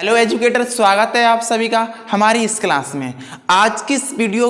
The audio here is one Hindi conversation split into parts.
हेलो एजुकेटर, स्वागत है आप सभी का हमारी इस क्लास में। आज की इस वीडियो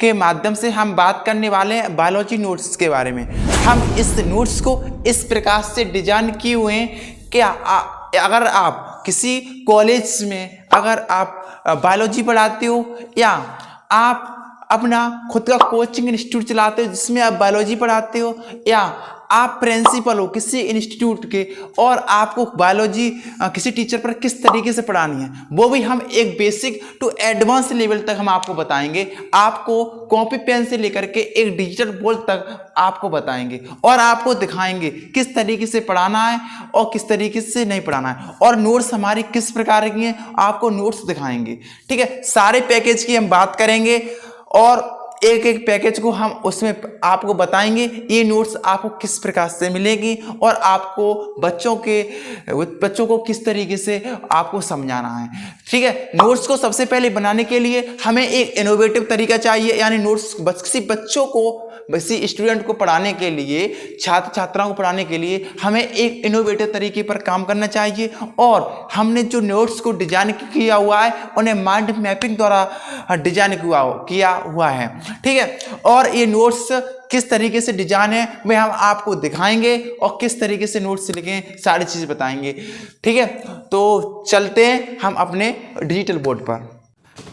के माध्यम से हम बात करने वाले हैं बायोलॉजी नोट्स के बारे में। हम इस नोट्स को इस प्रकार से डिजाइन किए हुए हैं कि अगर आप किसी कॉलेज में अगर आप बायोलॉजी पढ़ाते हो या आप अपना खुद का कोचिंग इंस्टीट्यूट चलाते हो जिसमें आप बायोलॉजी पढ़ाते हो या आप प्रिंसिपल हो किसी इंस्टीट्यूट के और आपको बायोलॉजी किसी टीचर पर किस तरीके से पढ़ानी है, वो भी हम एक बेसिक टू एडवांस लेवल तक हम आपको बताएंगे। आपको कॉपी पेन से लेकर के एक डिजिटल बोर्ड तक आपको बताएंगे और आपको दिखाएंगे किस तरीके से पढ़ाना है और किस तरीके से नहीं पढ़ाना है, और नोट्स हमारी किस प्रकार की हैं आपको नोट्स दिखाएंगे। ठीक है, सारे पैकेज की हम बात करेंगे और एक एक पैकेज को हम उसमें आपको बताएंगे ये नोट्स आपको किस प्रकार से मिलेगी और आपको बच्चों को किस तरीके से आपको समझाना है। ठीक है, नोट्स को सबसे पहले बनाने के लिए हमें एक इनोवेटिव तरीका चाहिए, यानी नोट्स किसी बच्चों को किसी स्टूडेंट को पढ़ाने के लिए, छात्र छात्राओं को पढ़ाने के लिए हमें एक इनोवेटिव तरीके पर काम करना चाहिए। और हमने जो नोट्स को डिजाइन किया हुआ है उन्हें माइंड मैपिंग द्वारा डिजाइन किया हुआ है। ठीक है, और ये नोट्स किस तरीके से डिजाइन है वह हम आपको दिखाएंगे और किस तरीके से नोट्स लिखें सारी चीजें बताएंगे। ठीक है, तो चलते हैं हम अपने डिजिटल बोर्ड पर।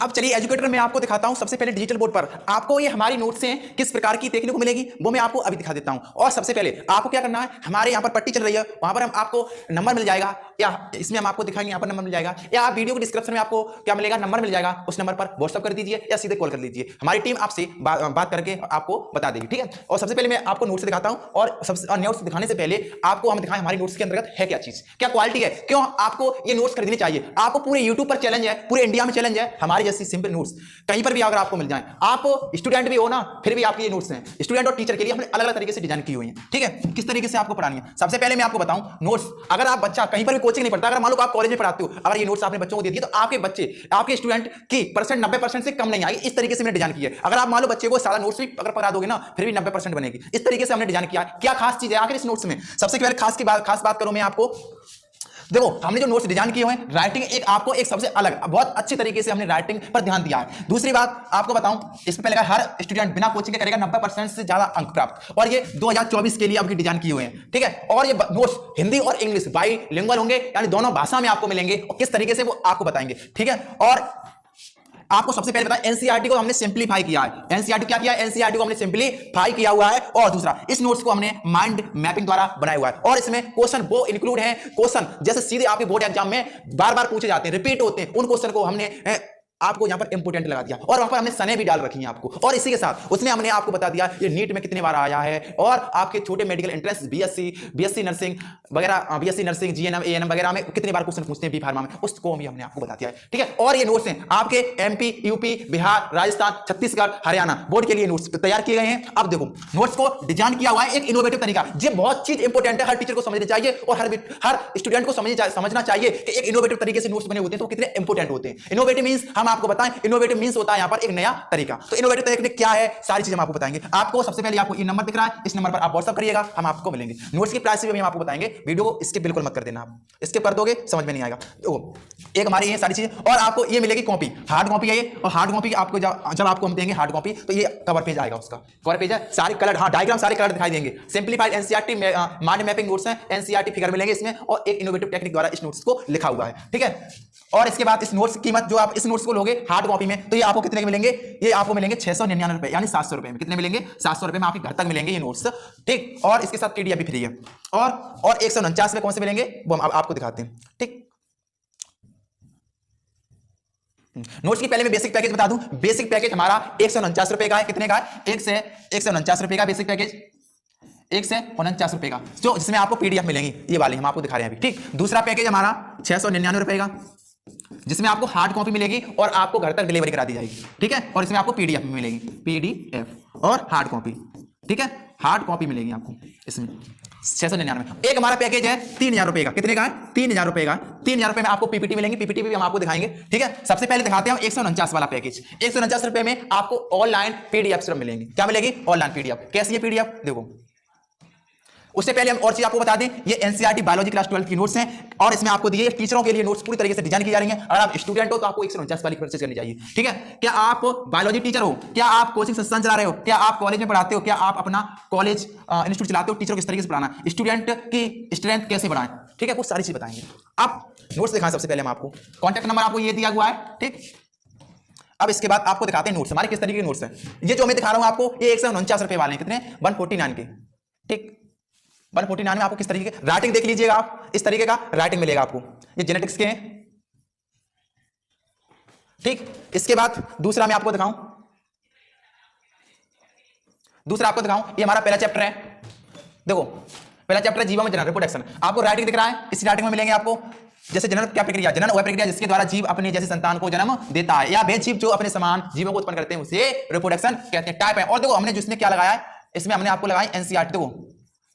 अब चलिए एजुकेटर मैं आपको दिखाता हूं। सबसे पहले डिजिटल बोर्ड पर आपको ये हमारी नोट्स हैं किस प्रकार की देखने को मिलेगी वो मैं आपको अभी दिखा देता हूं। और सबसे पहले आपको क्या करना है, हमारे यहाँ पर पट्टी चल रही है वहां पर हम आपको नंबर मिल जाएगा, या इसमें हम आपको दिखाएंगे यहाँ पर नंबर मिल जाएगा, या आप वीडियो के डिस्क्रिप्शन में आपको क्या मिलेगा, नंबर मिल जाएगा। उस नंबर पर व्हाट्सअप कर दीजिए या सीधे कॉल कर लीजिए, हमारी टीम आपसे बात करके आपको बता देगी। ठीक है, और सबसे पहले मैं आपको नोट्स दिखाता हूँ और नोट्स दिखाने से पहले आपको हम दिखाएं हमारी नोट्स के अंतर्गत है क्या चीज, क्या क्वालिटी है, क्यों आपको ये नोट्स खरीदनी चाहिए। आपको पूरे यूट्यूब पर चैलेंज है, पूरे इंडिया में चैलेंज है, हमारी जैसी सिंपल नोट्स कहीं पर भी अगर आपको मिल जाए, आप स्टूडेंट भी हो ना फिर भी आपके ये नोट्स हैं, स्टूडेंट और टीचर के लिए हमने अलग अलग तरीके से डिजाइन की हुई है। ठीक है, किस तरीके से आपको पढ़ानी है। सबसे पहले मैं आपको बताऊं नोट्स, अगर आप बच्चा कहीं पर भी कोचिंग नहीं पढ़ता, अगर मान लो आप कॉलेज में पढ़ाते हो, अगर ये नोट्स आपने बच्चों को दे दिए तो आपके बच्चे आपके स्टूडेंट की परसेंट 90% से कम नहीं आएगी। इस तरीके से मैंने डिजाइन किया है। अगर आप मान लो बच्चे को सारा नोट्स भी अगर पढ़ा दोगे ना फिर भी 90% बनेगी। इस तरीके से हमने डिजाइन किया। क्या खास चीज है आखिर इस नोट्स में, सबसे पहले खास बात करूं मैं आपको, देखो हमने जो नोट्स डिजाइन किए हुए हैं राइटिंग एक आपको एक सबसे अलग बहुत अच्छी तरीके से हमने राइटिंग पर ध्यान दिया है। दूसरी बात आपको बताऊं, इसमें पहले हर स्टूडेंट बिना कोचिंग के करेगा 90% से ज्यादा अंक प्राप्त, और ये 2024 के लिए आपकी डिजाइन किए हुए हैं। ठीक है, और ये नोट्स हिंदी और इंग्लिश बाइलिंगुअल होंगे, यानी दोनों भाषा में आपको मिलेंगे और किस तरीके से वो आपको बताएंगे। ठीक है, और आपको सबसे पहले बताएं एनसीईआरटी को हमने सिंपलीफाई किया है। एनसीईआरटी क्या किया है, एनसीईआरटी को हमने सिंपलीफाई किया हुआ है। और दूसरा इस नोट्स को हमने माइंड मैपिंग द्वारा बनाया हुआ है, और इसमें क्वेश्चन वो इंक्लूड है, क्वेश्चन जैसे सीधे आपके बोर्ड एग्जाम में बार बार पूछे जाते हैं, रिपीट होते हैं, उन क्वेश्चन को हमने आपको यहां पर इंपोर्टेंट लगा दिया, और वहां पर हमने सने भी डाल रखी हैं आपको। और इसी के साथ उसमें हमने आपको बता दिया ये नीट में कितने बार आया है, और आपके छोटे मेडिकल एंट्रेंस बीएससी नर्सिंग वगैरह, बीएससी नर्सिंग जीएनएम एएनएम वगैरह में कितने बार क्वेश्चन पूछते हैं, बी फार्मा में, उसको भी हमने आपको बता दिया है। ठीक है, और ये नोट्स हैं आपके MP, UP, Bihar, Rajasthan, Chhattisgarh, Haryana board के लिए नोट्स तैयार किए गए हैं। अब देखो नोट्स को डिजाइन किया हुआ है एक इनोवेटिव तरीका, ये बहुत चीज इंपॉर्टेंट है, हर टीचर को समझनी चाहिए और हर स्टूडेंट को समझना चाहिए कि एक इनोवेटिव तरीके से नोट्स बने होते हैं तो कितने इंपॉर्टेंट होते हैं। इनोवेटिव मींस हम आपको बताएं, इनोवेटिव मींस होता है यहां पर एक नया तरीका। तो इनोवेटिव तरीके क्या है सारी चीजें हम आपको बताएंगे। आपको सबसे पहले आपको ये नंबर दिख रहा है, इस नंबर पर आप व्हाट्सएप करिएगा, हम आपको मिलेंगे। नोट्स की प्राइस भी हम आपको बताएंगे, वीडियो को स्किप बिल्कुल मत कर देना, आप स्किप कर दोगे समझ में नहीं आएगा। तो एक हमारी ये सारी चीजें, और आपको ये मिलेगी कॉपी, हार्ड कॉपी है ये, और हार्ड कॉपी आपको जब आपको हम देंगे हार्ड कॉपी तो ये कवर पेज आएगा, उसका कवर पेज है, सारे कलर, हाँ डायग्राम सारे कलर दिखाई देंगे। Simplified NCERT mind mapping notes हैं, एनसीईआरटी फिगर मिलेंगे इसमें, और एक इनोवेटिव टेक्निक द्वारा इस नोट्स को लिखा हुआ है। ठीक है, और इसके बाद इस नोट्स की कीमत जो आप इस नोट्स को लोगे हार्ड कॉपी में तो ये आपको कितने के मिलेंगे, ये आपको मिलेंगे 699 रुपए, यानी 700 रुपए में। कितने मिलेंगे, 700 रुपए में आपके घर तक मिलेंगे ये नोट्स। ठीक, और इसके साथ पीडीएफ भी फ्री है, और 149 में कौन से मिलेंगे वो हम आपको दिखाते हैं। ठीक, नोट्स की पहले मैं बेसिक पैकेज बता दूं। बेसिक पैकेज हमारा 149 रुपए का है। कितने का है, 149 रुपए का बेसिक पैकेज, 149 रुपए का, जो जिसमें आपको पीडीएफ मिलेंगी, ये वाली हम आपको दिखा रहे हैं अभी। ठीक, दूसरा पैकेज हमारा 699 रुपए का, जिसमें आपको हार्ड कॉपी मिलेगी और आपको घर तक डिलीवरी करा दी जाएगी। ठीक है, और इसमें आपको पीडीएफ भी मिलेगी, पीडीएफ और हार्ड कॉपी। ठीक है, हार्ड कॉपी मिलेगी आपको इसमें 699। एक हमारा पैकेज है 3000 रुपए का। कितने का है, 3000 रुपए का। 3000 रुपए में आपको पीपीटी मिलेंगी, पीपीटी भी हम आपको दिखाएंगे। ठीक है, सबसे पहले दिखाते हैं 149 वाला पैकेज। 149 रुपए में आपको ऑनलाइन पीडीएफ मिलेंगी। क्या मिलेगी, ऑनलाइन पीडीएफ। कैसी है पीडीएफ, देखो उससे पहले हम और चीज आपको बता दें, ये एनसीईआरटी बायोलॉजी क्लास 12 की नोट्स हैं और इसमें आपको दिए टीचरों के लिए नोट्स पूरी तरीके से डिजाइन की जा रही हैं। अगर आप स्टूडेंट हो तो आपको 149 वाली परचेज करनी चाहिए। ठीक है, क्या आप बायोलॉजी टीचर हो, क्या आप कोचिंग संस्थान चला रहे हो, क्या आप कॉलेज में पढ़ाते हो, क्या आप अपना कॉलेज इंस्टीट्यूट चलाते हो, टीचर को किस तरीके से पढ़ाना, स्टूडेंट की स्ट्रेंथ कैसे बढ़ाएं, ठीक है, वो सारी चीज बताएंगे। अब नोट्स दिखाएं, सबसे पहले हम आपको कॉन्टैक्ट नंबर आपको ये दिया हुआ है। ठीक, अब इसके बाद आपको दिखाते हैं नोट्स हमारे किस तरीके के नोट्स हैं। ये जो मैं दिखा रहा हूं आपको, ये 149 रुपए वाले हैं। कितने? 149 के। ठीक, 149 में आपको किस तरीके के राइटिंग देख लीजिएगा आप, इस तरीके का राइटिंग मिलेगा आपको। ये जेनेटिक्स के हैं। ठीक, इसके बाद दूसरा मैं आपको दिखाऊं, ये हमारा पहला चैप्टर है। देखो, पहला चैप्टर है जीवों में जनन रिप्रोडक्शन। आपको राइटिंग दिख रहा है, इस राइटिंग में मिलेंगे आपको जैसे जनन क्या प्रक्रिया, जनन वह प्रक्रिया जिसके द्वारा जीव अपने जैसे संतान को जन्म देता है, या वे जीव जो अपने समान जीवों को उत्पन्न करते हैं उसे रिप्रोडक्शन कहते हैं। टाइप है। और देखो हमने जिसने क्या लगाया है, इसमें हमने आपको लगाई एनसीईआरटी। देखो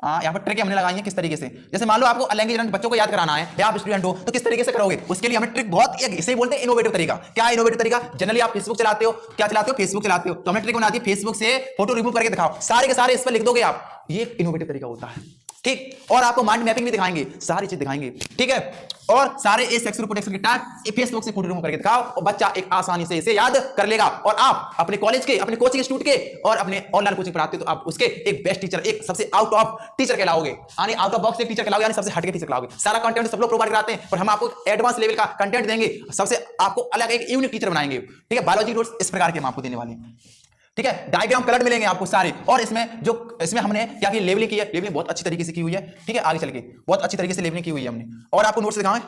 यहाँ पर ट्रिक हमने लगाई है किस तरीके से। जैसे मान लो आपको अलैंगिक जनन बच्चों को याद कराना है या आप स्टूडेंट हो तो किस तरीके से करोगे, उसके लिए हमें ट्रिक बहुत इसे बोलते हैं इनोवेटिव तरीका। क्या इनोवेटिव तरीका? जनरली आप फेसबुक चलाते हो, क्या चलाते हो? फेसबुक चलाते हो, तो हमें ट्रिक बनाती है फेसबुक से फोटो रिमूव करके दिखाओ, सारे के सारे इस पर लिख दोगे आप, ये एक इनोवेटिव तरीका होता है। ठीक, और आपको माइंड मैपिंग भी दिखाएंगे, सारी चीज दिखाएंगे। ठीक है, और सारे ए सेक्सुअल प्रोटेक्शन के टाइप फेसबुक से फोटो रिमूव करके दिखाओ और बच्चा एक आसानी से इसे याद कर लेगा। और आप अपने कॉलेज के, अपने कोचिंग इंस्टीट्यूट के और अपने ऑनलाइन कोचिंग पढ़ाते हो तो आप उसके एक बेस्ट टीचर, एक सबसे आउट ऑफ टीचर कहलाओगे, यानी आउट ऑफ बॉक्स एक टीचर कहलाओगे, यानी सबसे हटके टीचर कहलाओगे। सारा कंटेंट सब लोग प्रोवाइड कराते हैं, पर हम आपको एडवांस लेवल का कंटेंट देंगे, सबसे आपको अलग एक यूनिक टीचर बनाएंगे। ठीक है, बायोलॉजी नोट्स इस प्रकार के हम आपको देने वाले हैं। ठीक है, डायग्राम कलर मिलेंगे आपको सारे, और इसमें हमने क्या की लेवलिंग की है, लेवलिंग बहुत अच्छी तरीके से की हुई है। ठीक है, आगे चल के बहुत अच्छी तरीके से लेवलिंग की हुई है हमने। और आपको नोट्स दिखाएं।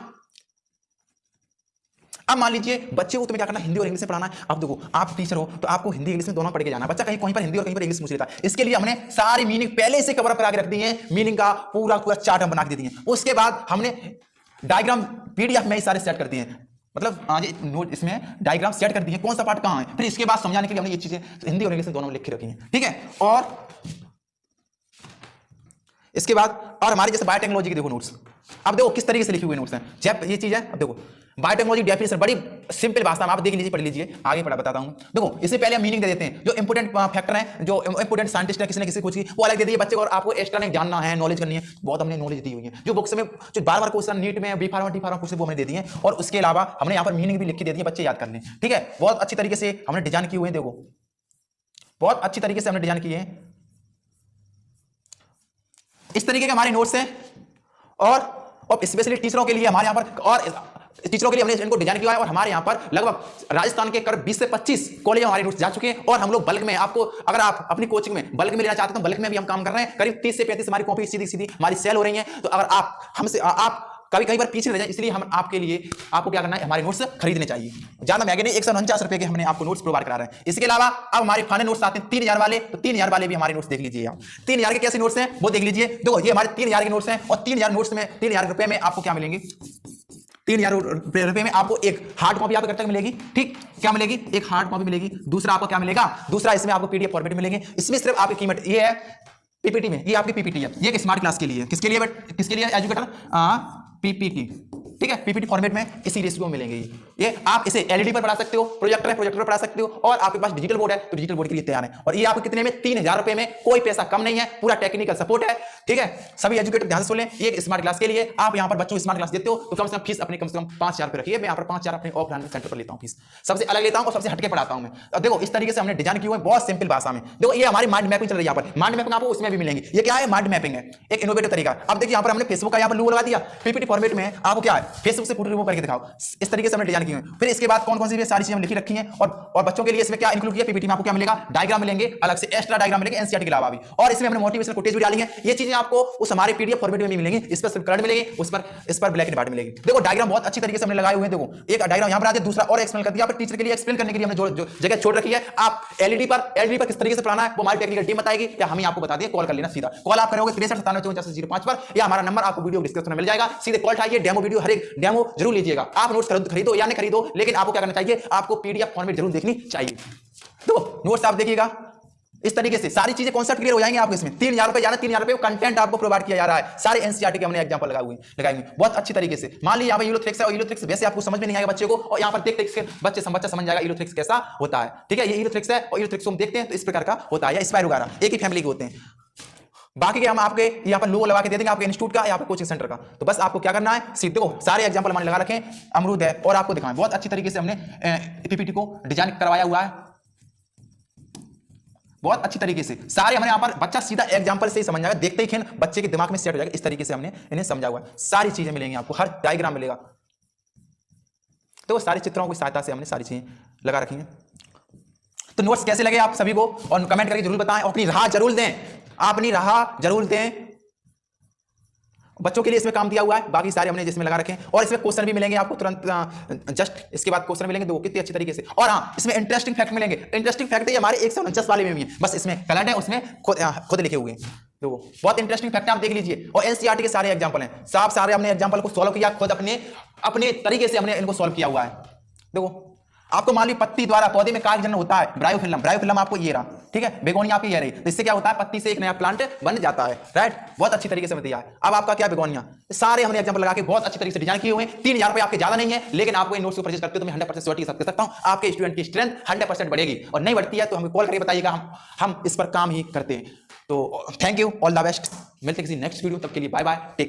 अब मान लीजिए बच्चे को तुम्हें क्या करना, हिंदी और इंग्लिश में पढ़ाना है। अब देखो आप टीचर हो तो आपको हिंदी इंग्लिश में दोनों पढ़ के जाना है। बच्चा कहीं पर हिंदी और कहीं पर इंग्लिश पूछ लेता है, इसके लिए हमने सारी मीनिंग पहले से कवर करा के रख दी है, मीनिंग का पूरा चार्ट हम बना के दे दिए। उसके बाद हमने डायग्राम पीडीएफ में ही सारे सेट कर दिए हैं, मतलब आज नोट इसमें डायग्राम सेट कर दिए कौन सा पार्ट कहां है। फिर इसके बाद समझाने के लिए हमने ये चीजें हिंदी और इंग्लिश में दोनों में लिख के रखी हैं। ठीक है, और इसके बाद और हमारी जैसे बायोटेक्नोलॉजी की देखो नोट्स, अब देखो किस तरीके से लिखी हुई नोट्स हैं। जब ये चीज है, अब देखो बायोटेक्नोलॉजी डेफिनेशन बड़ी सिंपल भाषा में आप देख लीजिए, पढ़ लीजिए, आगे पढ़ा बताता हूं। देखो इससे पहले हम मीनिंग दे देते हैं, जो इंपोर्टेंट फैक्टर है, जो इंपोर्टेंट साइंटिस्ट है, किसी ने किसी कुछ की वो अलग दे दिए बच्चे को, और आपको एक्स्ट्रा नहीं जानना है, नॉलेज करनी है, बहुत हमने नॉलेज दी हुई है। जो बुक्स में जो बार बार क्वेश्चन नीट में B pharma D pharma question वो हमने दे दिए, और उसके अलावा हमने यहाँ पर मीनिंग भी लिख के दे दिए, बच्चे याद कर लें। ठीक है, बहुत अच्छी तरीके से हमने डिजाइन किए हुए हैं। देखो बहुत अच्छी तरीके से हमने डिजाइन किए हैं, इस तरीके के हमारे नोट्स हैं। और स्पेशली टीचरों के लिए हमारे यहाँ पर, और टीचरों के लिए हमने इनको डिजाइन किया है, और हमारे यहाँ पर लगभग राजस्थान के करीब 20 से 25 कॉलेज हमारे नोट्स जा चुके हैं। और हम लोग बल्क में आपको, अगर आप अपनी कोचिंग में बल्क में लेना चाहते हैं तो बल्क में भी हम काम कर रहे हैं। करीब 30 से 35 हमारी कॉपी सीधी सीधी हमारी सेल हो रही है। तो अगर आप हमसे आप कभी बार पीछे रह जाए, इसलिए हम आपके लिए आपको क्या करना है, हमारे नोट्स खरीदने चाहिए। ज्यादा महंगे नहीं, 149 रुपए के हमने आपको नोट्स प्रोवाइड करा रहे हैं। इसके अलावा अब हमारे फाइनल नोट्स आते हैं 3000 वाले, तो 3000 वाले भी हमारे नोट्स देख लीजिए आप। 3000 के कैसे नोट्स हैं वो देख लीजिए। देखो ये हमारे 3000 के नोट्स हैं, और 3000 नोट्स में 3000 रुपए में आपको क्या मिलेंगे, 3000 रुपए में आपको एक हार्ड कॉपी आपको तक मिलेगी। ठीक, क्या मिलेगी, एक हार्ड कॉपी मिलेगी। दूसरा आपको क्या मिलेगा, दूसरा इसमें आपको पीडीएफ फॉर्मेट मिलेंगे। इसमें सिर्फ आपकी कीमत ये है पीपीटी में, ये आपकी पीपीटी है, ये स्मार्ट क्लास के लिए, किसके लिए बट किसके लिए, एजुकेटर पीपीटी। ठीक है, पीपीटी फॉर्मेट में इसी रेशियो में मिलेंगे। ये आप इसे एलईडी पर पढ़ा सकते हो, प्रोजेक्टर है प्रोजेक्टर पर पढ़ा सकते हो, और आपके पास डिजिटल बोर्ड है तो डिजिटल बोर्ड के लिए तैयार है। और ये आपको कितने में, 3000 रुपए में, कोई पैसा कम नहीं है, पूरा टेक्निकल सपोर्ट है। ठीक है, सभी एजुकेटर ध्यान से सुन लें, ये स्मार्ट क्लास के लिए। आप यहाँ पर बच्चों को स्मार्ट क्लास देते हो तो कम से कम फीस अपने कम से कम 5000 रुपए रखिए। मैं यहाँ पर 5000 अपने ऑफलाइन सेंटर पर लेता हूँ, फीस सबसे अलग लेता हूँ और सबसे हटके पढ़ाता हूँ मैं। अब देखो इस तरीके से हमने डिजाइन किया है बहुत सिंपल भाषा में। देखो ये हमारी माइंड मैपिंग चल रही है यहाँ पर, माइंड मैपिंग आपको उसमें भी मिलेंगे। ये क्या है, माइंड मैपिंग है, एक इनोवेटिव तरीका। अब देखिए यहाँ पर हमने फेसबुक का यहाँ पर लोगो लगा दिया, पीपीटी फॉर्मेट में आपको क्या है, फेसबुक से फोटो रिमूव करके दिखाओ, इस तरीके से हमने डिजाइन किए हैं। फिर इसके बाद कौन कौन सी सारी चीजें हम लिखी रखी हैं, और बच्चों के लिए इसमें क्या इंक्लूड किया, पीपीटी में आपको क्या मिलेगा, डायग्राम मिलेंगे, अलग से एक्स्ट्रा डायग्राम मिलेंगे एनसीईआरटी के अलावा भी। और इसमें हमने मोटिवेशनल कोटेज भी डाली है। ये चीजें आपको उस हमारे पीडीएफ फॉर्मेट में भी मिलेंगी, इस पर सिर्फ कलर मिलेंगे, इस पर ब्लैक एंड व्हाइट मिलेगी। देखो डायग्राम बहुत अच्छी तरीके से हमने लगाए हुए हैं। देखो एक डायग्राम यहाँ पर आते, दूसरा और एक्सप्लेन कर दिया। पर टीचर के लिए एक्सप्लेन करने के लिए हमने जो जगह छोड़ रखी है, आप एलईडी पर किस तरीके से पढ़ाना है वो हमारी टेक्निकल टीम बताएगी, या हम ही आपको बता देंगे। कॉल कर लेना सीधा, कॉल आप करोगे 63975405 पर, या हमारा नंबर आपको वीडियो डिस्क्रिप्शन में मिल जाएगा। सीधे कॉल उठाइए, डेमो वीडियो, हर एक डेमो जरूर लीजिएगा। आप नोट्स खरीदो या नहीं खरीदो, लेकिन आपको क्या करना चाहिए, आपको पीडीएफ फॉर्मेट जरूर देखनी चाहिए। तो नोट्स आप देखिएगा, इस तरीके से सारी चीजें कॉन्सेप्ट क्लियर हो जाएंगे आपको। इसमें 3000 रुपए जाना, 3000 रुपए कंटेंट आपको प्रोवाइड किया जा रहा है। सारे एनसीईआरटी के हमने एग्जांपल लगाए हुए बहुत अच्छी तरीके से। मान लीजिए यहाँ पर यूलोथ्रिक्स है, और यूलोथ्रिक्स वैसे आपको समझ में नहीं आएगा बच्चे को, और यहाँ पर देख के बच्चा समझ जाएगा यूलोथ्रिक्स कैसा होता है। ठीक है, ये यूलोथ्रिक्स है, और यूलोथ्रिक्स हम देखते हैं तो इस प्रकार का होता है, या स्पाइरो वगैरह एक ही फैमिली के होते हैं। बाकी के हम आपके यहाँ पर लोगो लगा के दे देंगे आपके इंस्टीट्यूट का, यहाँ पे कोचिंग सेंटर का। तो बस आपको क्या करना है, सीधे देखो सारे एग्जाम्पल हमने लगा रखे हैं, अमरूद है और आपको दिखाएं बहुत अच्छी तरीके से हमने पीपीटी को डिजाइन करवाया हुआ है, बहुत अच्छी तरीके से सारे हमने यहाँ पर, बच्चा सीधा एग्जाम्पल से ही समझ जाएगा, देखते ही खेल बच्चे के दिमाग में सेट हो जाएगा। इस तरीके से हमने इन्हें समझा हुआ है, सारी चीजें मिलेंगी आपको, हर डायग्राम मिलेगा। तो सारे चित्रों की सहायता से हमने सारी चीजें लगा रखी हैं। तो नोट्स कैसे लगे आप सभी को, और कमेंट करके जरूर बताएं, और अपनी राह जरूर दें, अपनी राह जरूर दें। बच्चों के लिए इसमें काम दिया हुआ है, बाकी सारे हमने जिसमें लगा रखे हैं, और इसमें क्वेश्चन भी मिलेंगे आपको तुरंत, जस्ट इसके बाद क्वेश्चन मिलेंगे, देखो कितनी अच्छी तरीके से। और हाँ, इसमें इंटरेस्टिंग फैक्ट मिलेंगे। इंटरेस्टिंग फैक्ट ये हमारे 149 वाले में भी है, बस इसमें कलर है, उसमें खुद लिखे हुए हैं। देखो बहुत इंटरेस्टिंग फैक्ट आप देख लीजिए, और एनसीईआरटी के सारे एग्जाम्पल हैं, सारे हमने एग्जाम्पल को सॉल्व किया, खुद अपने तरीके से हमने इनको सॉल्व किया हुआ है। देखो आपको मान ली पत्ती द्वारा पौधे में कार्य जन्य होता है, ब्रायोफिल्म आपको ये रहा, ठीक है, बेगोनिया आपकी ये रही, तो इससे क्या होता है, पत्ती से एक नया प्लांट बन जाता है, राइट। बहुत अच्छी तरीके से बताया है। अब आपका क्या बेगोनिया, सारे हमने एग्जांपल लगा के बहुत अच्छी तरीके से डिजाइन किए हुए हैं। 3000 रुपए आपके ज्यादा नहीं है, लेकिन आपको इन नोट्स को परचेज करते हो तो मैं 100% श्योरिटी के सकता हूं आपके स्टूडेंट की स्ट्रेंथ 100% बढ़ेगी, और नहीं बढ़ती है तो हमें कॉल करके बताइएगा, हम इस पर काम ही करते हैं। तो thank you, all the best, मिलते हैं किसी नेक्स्ट वीडियो, तब के लिए बाय बाय, टेक केयर।